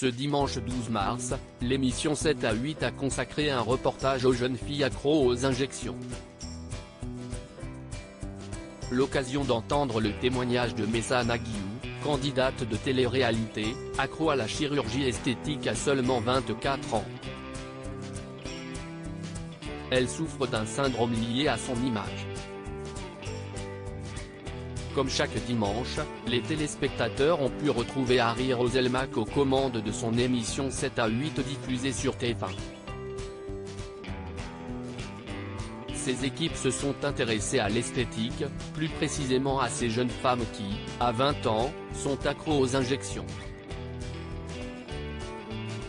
Ce dimanche 12 mars, l'émission 7 à 8 a consacré un reportage aux jeunes filles accros aux injections. L'occasion d'entendre le témoignage de Messa Naguiou, candidate de télé-réalité, accro à la chirurgie esthétique à seulement 24 ans. Elle souffre d'un syndrome lié à son image. Comme chaque dimanche, les téléspectateurs ont pu retrouver Harry Roselmack aux commandes de son émission 7 à 8 diffusée sur TF1. Ces équipes se sont intéressées à l'esthétique, plus précisément à ces jeunes femmes qui, à 20 ans, sont accros aux injections.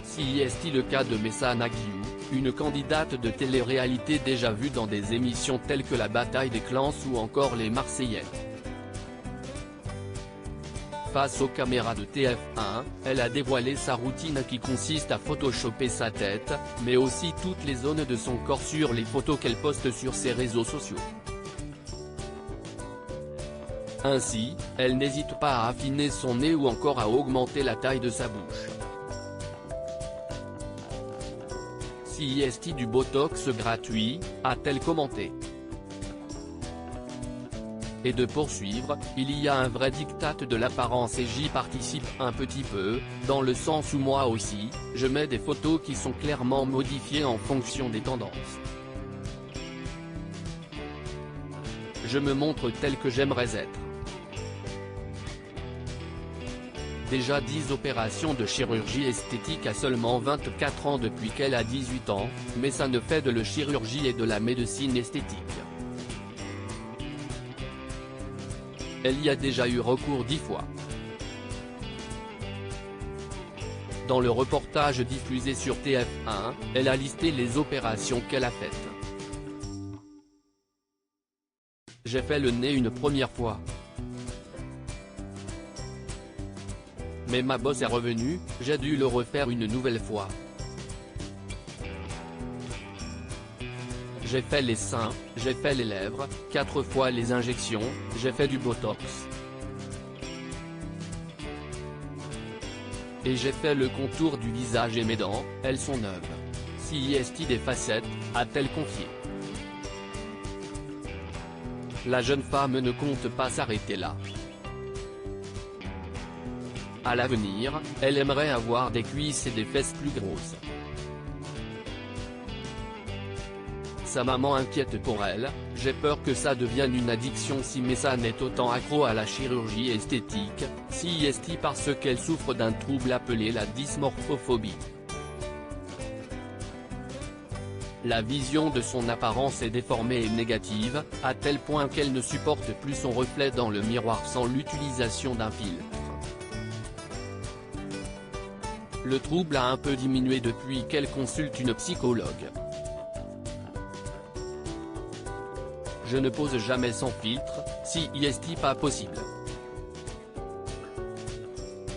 Si est le cas de Messa Naguiou, une candidate de télé-réalité déjà vue dans des émissions telles que La Bataille des Clans ou encore Les Marseillais. Face aux caméras de TF1, elle a dévoilé sa routine qui consiste à photoshopper sa tête, mais aussi toutes les zones de son corps sur les photos qu'elle poste sur ses réseaux sociaux. Ainsi, elle n'hésite pas à affiner son nez ou encore à augmenter la taille de sa bouche. Si est du Botox gratuit, a-t-elle commenté. Et de poursuivre, il y a un vrai diktat de l'apparence et j'y participe un petit peu, dans le sens où moi aussi, je mets des photos qui sont clairement modifiées en fonction des tendances. Je me montre tel que j'aimerais être. Déjà 10 opérations de chirurgie esthétique à seulement 24 ans depuis qu'elle a 18 ans, mais ça ne fait de la chirurgie et de la médecine esthétique. Elle y a déjà eu recours 10 fois. Dans le reportage diffusé sur TF1, elle a listé les opérations qu'elle a faites. J'ai fait le nez une première fois. Mais ma bosse est revenue, j'ai dû le refaire une nouvelle fois. J'ai fait les seins, j'ai fait les lèvres, 4 fois les injections, j'ai fait du Botox. Et j'ai fait le contour du visage et mes dents, elles sont neuves. Si est des facettes, a-t-elle confié. La jeune femme ne compte pas s'arrêter là. À l'avenir, elle aimerait avoir des cuisses et des fesses plus grosses. Sa maman inquiète pour elle, j'ai peur que ça devienne une addiction si Messa n'est autant accro à la chirurgie esthétique, si est parce qu'elle souffre d'un trouble appelé la dysmorphophobie. La vision de son apparence est déformée et négative, à tel point qu'elle ne supporte plus son reflet dans le miroir sans l'utilisation d'un filtre. Le trouble a un peu diminué depuis qu'elle consulte une psychologue. Je ne pose jamais sans filtre, si est pas possible.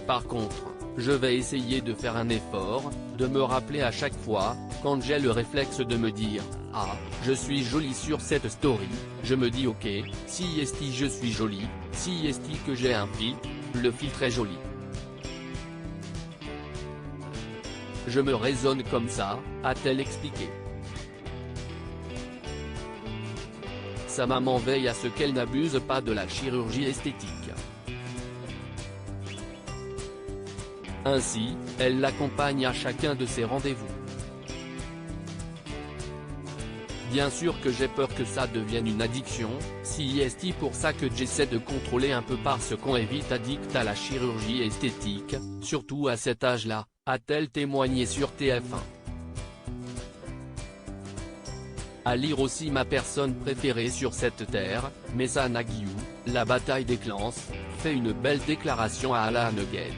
Par contre, je vais essayer de faire un effort, de me rappeler à chaque fois, quand j'ai le réflexe de me dire « Ah, je suis jolie sur cette story », je me dis ok, si je suis jolie, si que j'ai un filtre, le filtre est joli. Je me raisonne comme ça, a-t-elle expliqué. Sa maman veille à ce qu'elle n'abuse pas de la chirurgie esthétique. Ainsi, elle l'accompagne à chacun de ses rendez-vous. Bien sûr que j'ai peur que ça devienne une addiction, si est pour ça que j'essaie de contrôler un peu parce qu'on est vite addict à la chirurgie esthétique, surtout à cet âge-là, a-t-elle témoigné sur TF1. À lire aussi ma personne préférée sur cette terre, Messa Naguiou, La Bataille des Clans, fait une belle déclaration à Alan Gage.